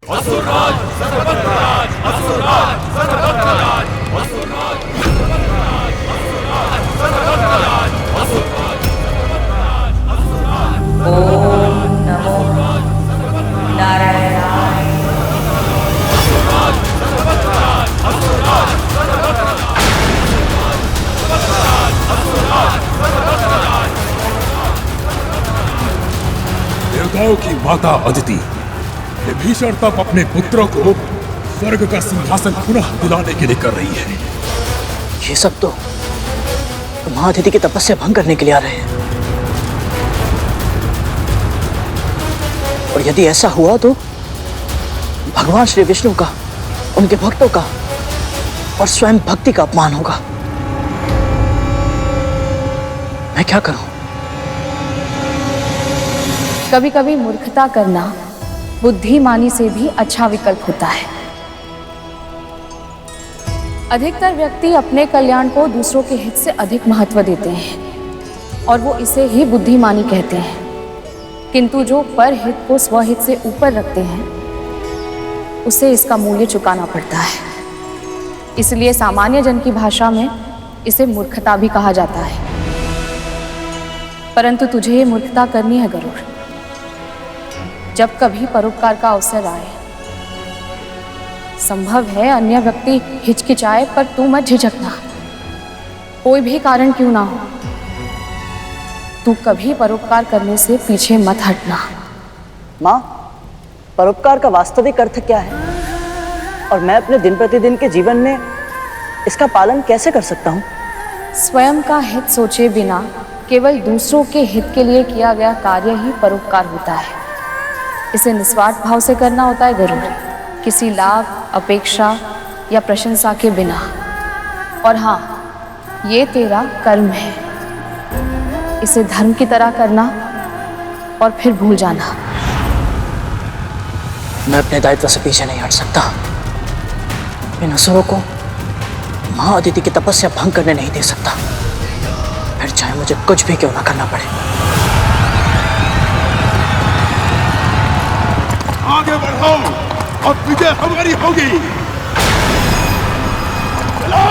ओम नमो नारायणाय। देवताओं की माता अदिति विभीषण तब अपने पुत्रों को स्वर्ग का सिंहासन पुनः दिलाने के लिए कर रही है। ये सब तो महाअदिति की तपस्या भंग करने के लिए आ रहे हैं। और यदि ऐसा हुआ तो भगवान श्री विष्णु का, उनके भक्तों का और स्वयं भक्ति का अपमान होगा। मैं क्या करूं? कभी कभी मूर्खता करना बुद्धिमानी से भी अच्छा विकल्प होता है। अधिकतर व्यक्ति अपने कल्याण को दूसरों के हित से अधिक महत्व देते हैं और वो इसे ही बुद्धिमानी कहते हैं। किंतु जो परहित को स्वहित से ऊपर रखते हैं उसे इसका मूल्य चुकाना पड़ता है। इसलिए सामान्य जन की भाषा में इसे मूर्खता भी कहा जाता है। परंतु तुझे ये मूर्खता करनी है गरुड़। जब कभी परोपकार का अवसर आए, संभव है अन्य व्यक्ति हिचकिचाए, पर तू मत झिझकना। कोई भी कारण क्यों ना हो, तू कभी परोपकार करने से पीछे मत हटना। माँ, परोपकार का वास्तविक अर्थ क्या है और मैं अपने दिन प्रतिदिन के जीवन में इसका पालन कैसे कर सकता हूँ? स्वयं का हित सोचे बिना केवल दूसरों के हित के लिए किया गया कार्य ही परोपकार होता है। इसे निस्वार्थ भाव से करना होता है गरुड़, किसी लाभ, अपेक्षा या प्रशंसा के बिना। और हाँ, ये तेरा कर्म है। इसे धर्म की तरह करना और फिर भूल जाना। मैं अपने दायित्व से पीछे नहीं हट सकता। इन असुरों को महाअदिति की तपस्या भंग करने नहीं दे सकता, फिर चाहे मुझे कुछ भी क्यों ना करना पड़े। आगे बढ़ो और विजय हमारी होगी। चलो!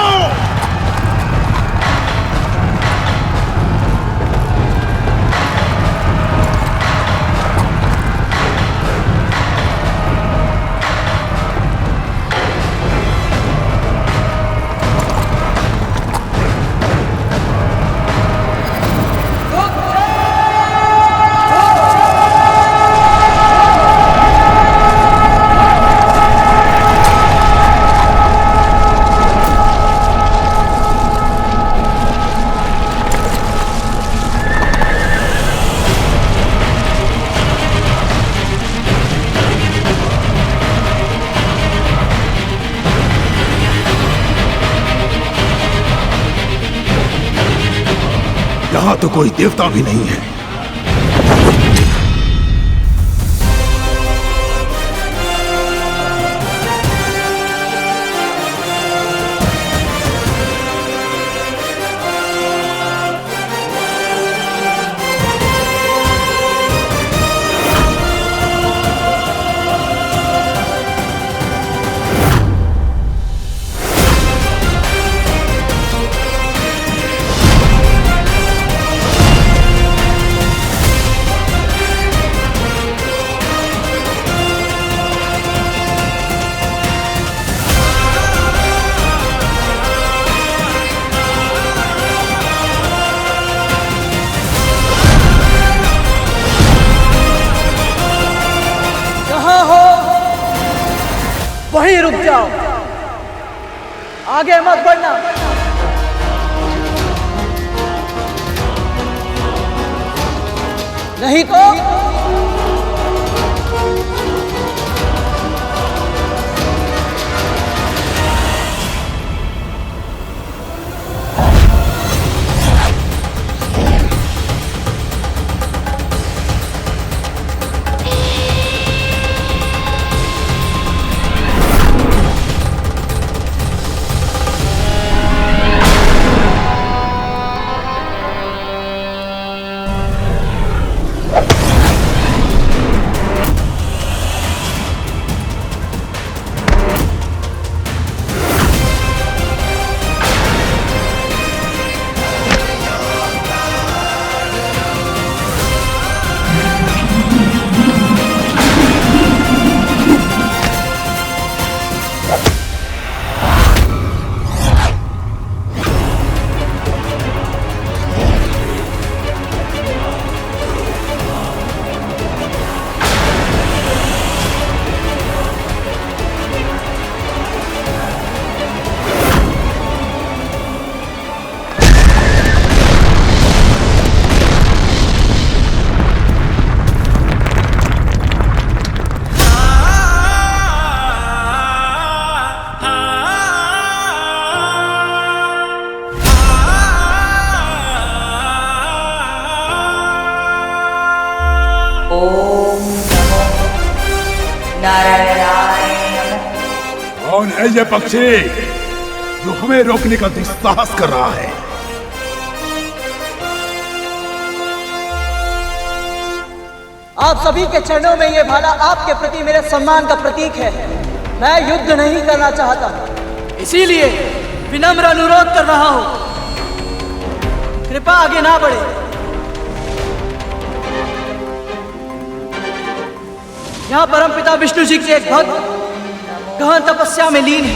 यहाँ तो कोई देवता भी नहीं है। वहीं रुक जाओ, आगे मत बढ़ना। नहीं तो कौन है ये पक्षी जो हमें रोकने का दुस्साहस कर रहा है? आप सभी के चरणों में ये भाला आपके प्रति मेरे सम्मान का प्रतीक है। मैं युद्ध नहीं करना चाहता, इसीलिए विनम्र अनुरोध कर रहा हूं, कृपा आगे ना बढ़े। यहाँ परमपिता विष्णु जी के एक भक्त गहन तपस्या में लीन है।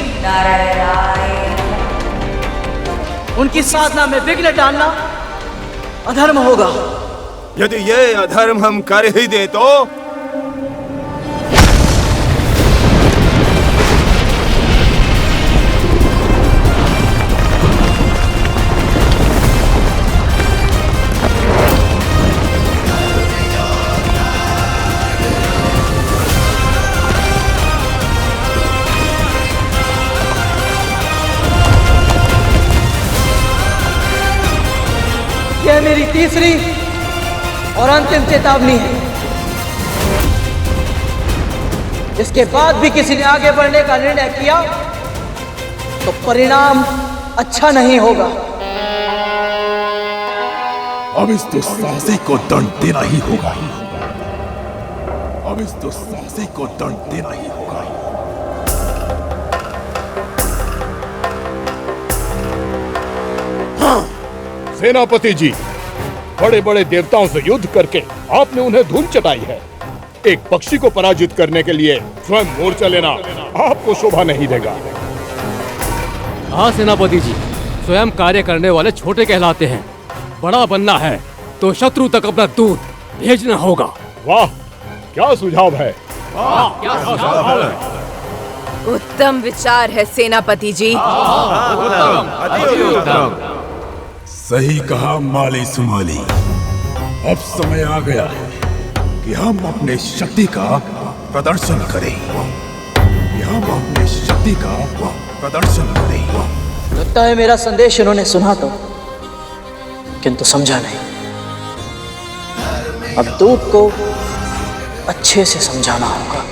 उनकी साधना में विघ्न डालना अधर्म होगा। यदि ये अधर्म हम कर ही दे तो यह मेरी तीसरी और अंतिम चेतावनी है। इसके बाद भी किसी ने आगे बढ़ने का निर्णय किया तो परिणाम अच्छा नहीं होगा। अब इस दुस्साहसी को दंड देना ही होगा। अब इस दुस्साहसी को दंड देना ही होगा। सेनापति जी, बड़े बड़े देवताओं से युद्ध करके आपने उन्हें धूल चटाई है। एक पक्षी को पराजित करने के लिए स्वयं मोर्चा लेना आपको शोभा नहीं देगा। हाँ सेनापति जी, स्वयं कार्य करने वाले छोटे कहलाते हैं। बड़ा बनना है तो शत्रु तक अपना दूत भेजना होगा। वाह, क्या सुझाव है। उत्तम विचार है सेनापति जी। सही कहा माली सुमाली। अब समय आ गया है कि हम अपने शक्ति का प्रदर्शन करें। लगता है मेरा संदेश इन्होंने सुना तो, किंतु समझा नहीं। अब दूत को अच्छे से समझाना होगा।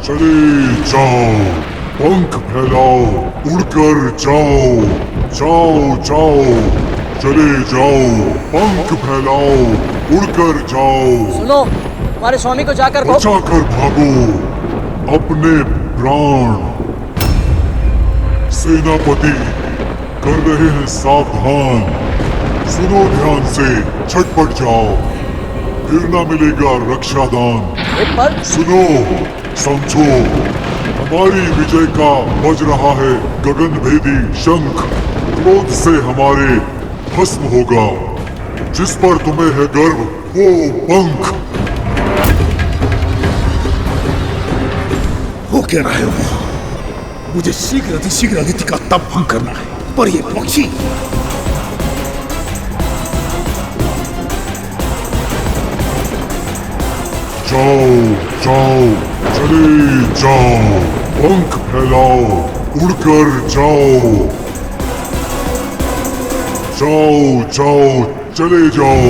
चले जाओ, पंख फैलाओ, उड़कर जाओ, जाओ जाओ, चले जाओ, पंख फैलाओ, उड़कर जाओ। सुनो, हमारे स्वामी को जाकर बचाकर भागो अपने प्राण। सेनापति कर रहे हैं सावधान, सुनो ध्यान से, छटपट जाओ, फिर ना मिलेगा रक्षादान। सुनो, समझो, हमारी विजय का बज रहा है गगन भेदी शंख। क्रोध से हमारे भस्म होगा, जिस पर तुम्हें है गर्व वो पंख। हो क्या रहे हो? मुझे शीघ्र अतिथि का तप भंग करना है, पर ये पक्षी जाओ जाओ, चले जाओ, पंख फैलाओ, उड़कर जाओ, जाओ जाओ, चले जाओ।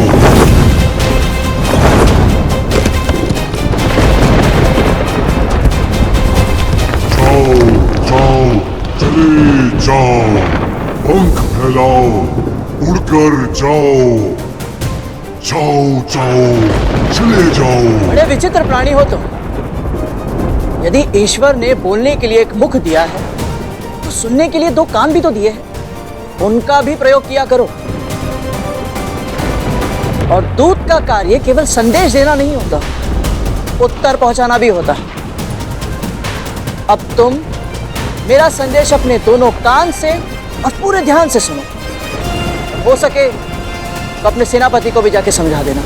जाओ जाओ, चले जाओ, पंख फैलाओ, उड़कर जाओ, जाओ जाओ, चले जाओ। बड़े विचित्र प्राणी हो तुम। यदि ईश्वर ने बोलने के लिए एक मुख दिया है तो सुनने के लिए दो कान भी तो दिए हैं, उनका भी प्रयोग किया करो। और दूत का कार्य केवल संदेश देना नहीं होता, उत्तर पहुंचाना भी होता है। अब तुम मेरा संदेश अपने दोनों कान से और पूरे ध्यान से सुनो। हो सके तो अपने सेनापति को भी जाके समझा देना।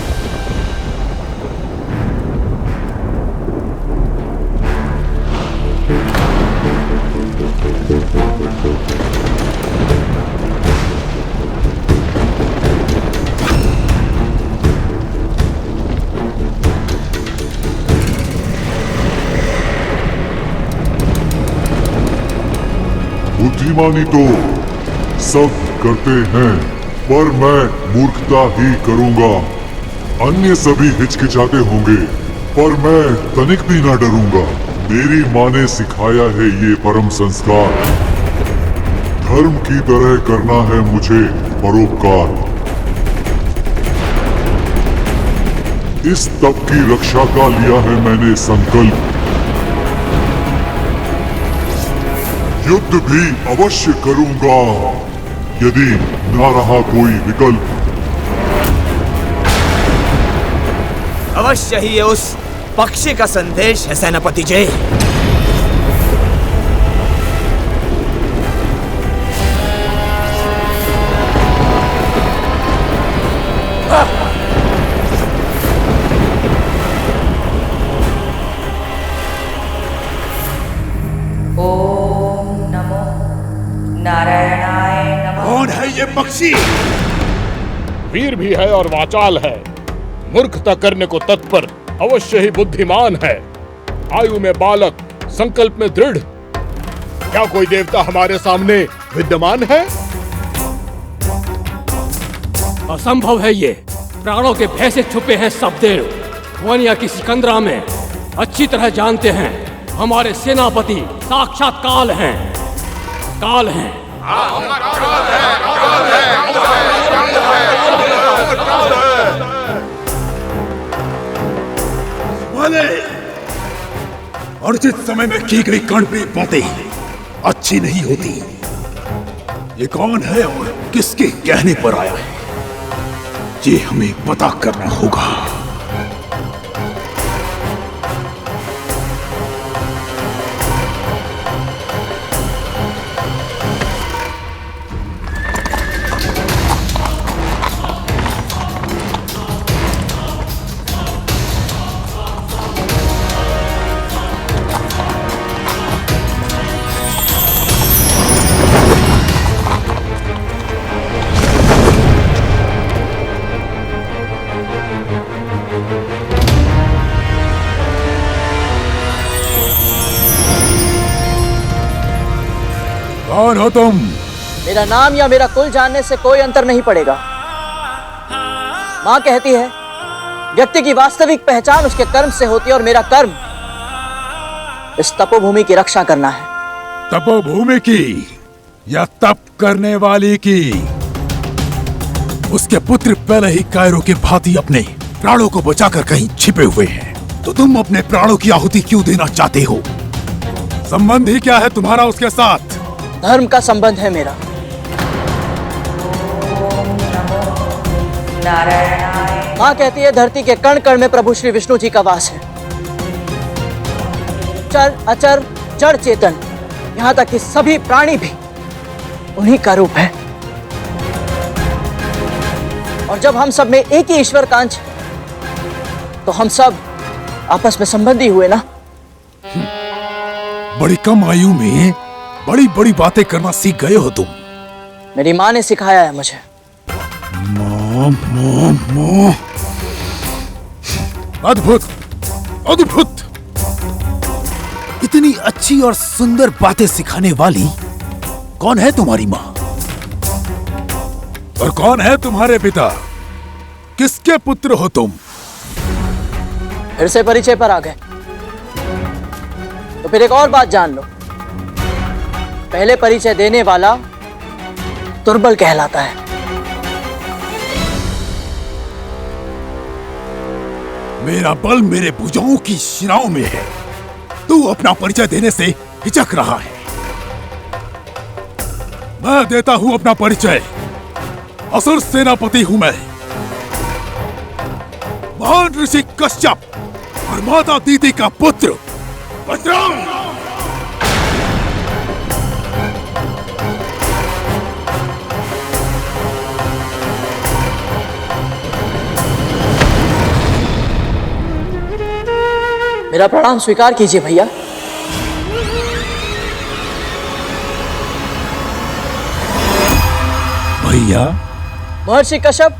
बुद्धिमानी तो सब करते हैं, पर मैं मूर्खता ही करूंगा। अन्य सभी हिचकिचाते होंगे, पर मैं तनिक भी ना डरूंगा। मेरी माँ ने सिखाया है ये परम संस्कार। धर्म की तरह करना है मुझे परोपकार। इस तप की रक्षा का लिया है मैंने संकल्प। युद्ध भी अवश्य करूंगा यदि ना रहा कोई विकल्प। अवश्य ही ये उस पक्षी का संदेश है सेनापति जी। कौन है ये पक्षी? वीर भी है और वाचाल है, मूर्खता करने को तत्पर, अवश्य ही बुद्धिमान है। आयु में बालक, संकल्प में दृढ़। क्या कोई देवता हमारे सामने विद्यमान है? असंभव है ये। प्राणों के भय से छुपे हैं सब देव। वन या की सिकंदरा में अच्छी तरह जानते हैं हमारे सेनापति साक्षात काल हैं। काल हैं। अर्जित समय में की गई कर्णप्रिय बातें अच्छी नहीं होती। ये कौन है और किसके कहने पर आया है, ये हमें पता करना होगा। कौन हो तुम? मेरा नाम या मेरा कुल जानने से कोई अंतर नहीं पड़ेगा। माँ कहती है व्यक्ति की वास्तविक पहचान उसके कर्म से होती है, और मेरा कर्म इस तपोभूमि की रक्षा करना है। तपोभूमि की या तप करने वाली की? उसके पुत्र पहले ही कायरों के भांति अपने प्राणों को बचाकर कहीं छिपे हुए हैं, तो तुम अपने प्राणों की आहुति क्यों देना चाहते हो? संबंध ही क्या है तुम्हारा उसके साथ? धर्म का संबंध है मेरा। माँ कहती है धरती के कण कण में प्रभु श्री विष्णु जी का वास है। चर अचर जड़ चेतन, यहाँ तक कि सभी प्राणी भी उन्हीं का रूप है। और जब हम सब में एक ही ईश्वर कांच है, तो हम सब आपस में संबंधी हुए ना। बड़ी कम आयु में बड़ी बड़ी बातें करना सीख गए हो तुम। मेरी माँ ने सिखाया है मुझे। माँ। अद्भुत, अद्भुत। इतनी अच्छी और सुंदर बातें सिखाने वाली कौन है तुम्हारी माँ? और कौन है तुम्हारे पिता? किसके पुत्र हो तुम? फिर से परिचय पर आ गए, तो फिर एक और बात जान लो। पहले परिचय देने वाला दुर्बल कहलाता है। मेरा बल मेरे भुजाओं की शिराओं में है। तू अपना परिचय देने से हिचक रहा है। मैं देता हूं अपना परिचय। असुर सेनापति हूं मैं, महान ऋषि कश्यप और माता दीदी का पुत्र बजरंग। मेरा प्रणाम स्वीकार कीजिए भैया। भैया? महर्षि कश्यप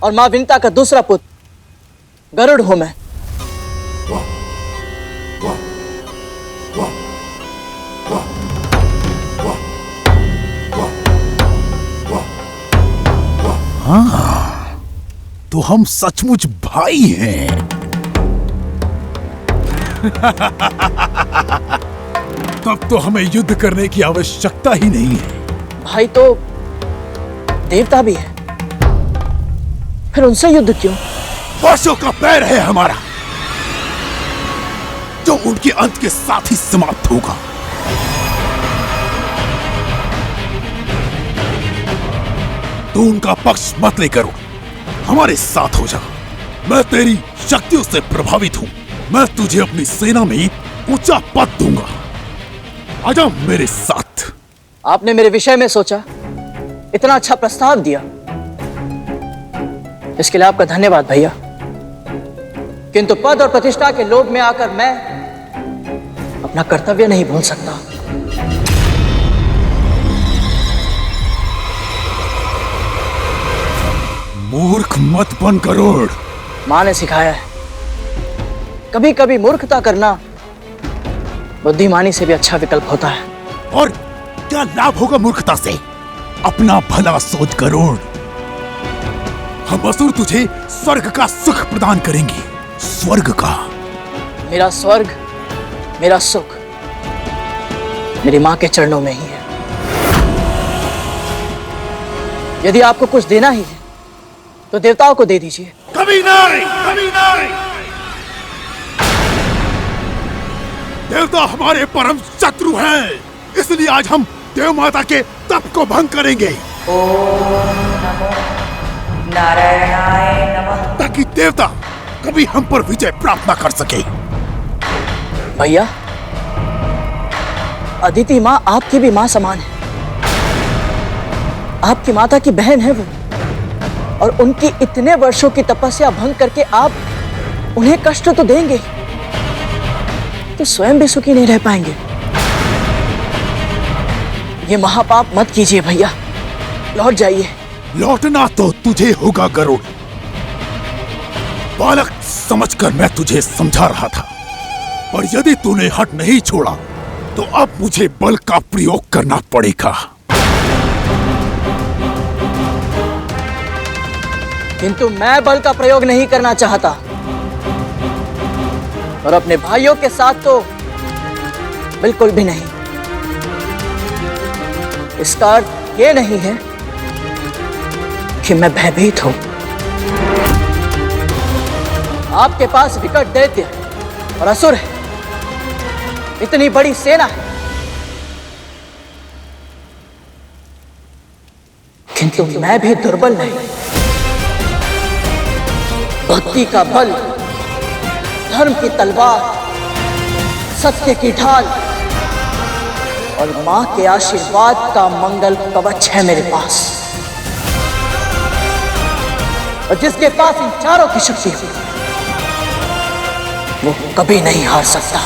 और मां विंता का दूसरा पुत्र गरुड़ हूं मैं। हाँ, तो हम सचमुच भाई हैं। तब तो हमें युद्ध करने की आवश्यकता ही नहीं है। भाई तो देवता भी है, फिर उनसे युद्ध क्यों? वर्षों का पैर है हमारा, जो उनके अंत के साथ ही समाप्त होगा। तू उनका पक्ष मत ले करो, हमारे साथ हो जा। मैं तेरी शक्तियों से प्रभावित हूं। मैं तुझे अपनी सेना में ऊंचा पद दूंगा। आजा मेरे साथ। आपने मेरे विषय में सोचा, इतना अच्छा प्रस्ताव दिया, इसके लिए आपका धन्यवाद भैया। किंतु पद और प्रतिष्ठा के लोभ में आकर मैं अपना कर्तव्य नहीं भूल सकता। मूर्ख मत बन गरुड़। मां ने सिखाया है, कभी कभी मूर्खता करना बुद्धिमानी से भी अच्छा विकल्प होता है। और क्या लाभ होगा मूर्खता से? अपना भला सोच गरुड़। हम असुर तुझे स्वर्ग का सुख प्रदान करेंगे। स्वर्ग का। मेरा स्वर्ग, मेरा सुख मेरी मां के चरणों में ही है। यदि आपको कुछ देना ही है तो देवताओं को दे दीजिए। कभी नहीं, कभी नहीं। देवता हमारे परम शत्रु हैं, इसलिए आज हम देव माता के तप को भंग करेंगे। ओम नमो नारायणाय नमः। ताकि देवता कभी हम पर विजय प्राप्त न कर सके। भैया, अदिति माँ आपकी भी माँ समान है। आपकी माता की बहन है वो, और उनकी इतने वर्षों की तपस्या भंग करके आप उन्हें कष्ट तो देंगे, तो स्वयं भी सुखी नहीं रह पाएंगे। ये महापाप मत कीजिए भैया, लौट जाइए। लौटना तो तुझे होगा गरुड़। बालक समझकर मैं तुझे समझा रहा था, पर यदि तूने हट नहीं छोड़ा तो अब मुझे बल का प्रयोग करना पड़ेगा। किंतु मैं बल का प्रयोग नहीं करना चाहता, और अपने भाइयों के साथ तो बिल्कुल भी नहीं। इसका अर्थ ये नहीं है कि मैं भयभीत हूं। आपके पास विकट दैत्य और असुर है, इतनी बड़ी सेना है, किंतु मैं भी दुर्बल नहीं। भक्ति का बल, धर्म की तलवार, सत्य की ढाल और मां के आशीर्वाद का मंगल कवच है मेरे पास। और जिसके पास इन चारों की शक्ति हो, वो कभी नहीं हार सकता।